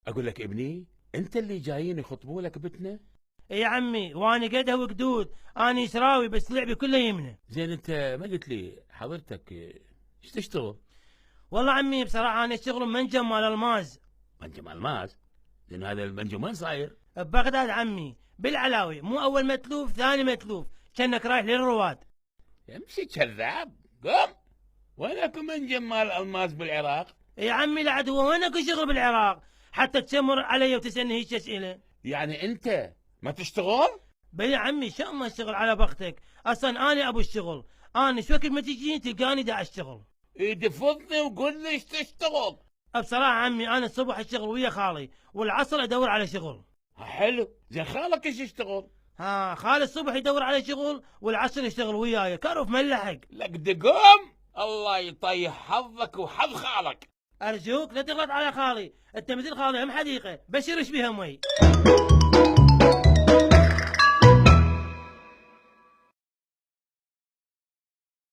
اقول لك ابني، انت اللي جايين يخطبوا لك بنتنا. يا عمي وانا قدها وقدود، انا شراوي بس لعبي كله يمنه. زين انت ما قلت لي حضرتك ايش تشتغل؟ والله عمي بصراحه انا اشتغل منجم مال الماز. منجم الماس؟ زين هذا المنجم وين صاير؟ ببغداد عمي، بالعلاوي، مو اول متلوف ثاني متلوف، كأنك رايح للرواد. امشي كذاب، قم. وين اكو منجم مال الماس بالعراق؟ يا عمي لا عاد هو وين اكو شغل بالعراق حتى تشمر علي وتسالني هيك اسئله؟ يعني انت ما تشتغل؟ بل يا عمي شو ما اشتغل على بختك، اصلا انا ابو الشغل، انا شو وقت ما تجيني تلقاني دا اشتغل. دفضني وقول لي ايش تشتغل. بصراحه عمي انا الصبح اشتغل ويا خالي والعصر ادور على شغل. حلو، زين خالك ايش يشتغل؟ ها خالي الصبح يدور على شغل والعصر يشتغل وياي، كروف ملحق. لك دقوم، الله يطيح حظك وحظ خالك. ارجوك لا تغلط على خالي، انت مثل خالي هم حديقه بشرش بها مي.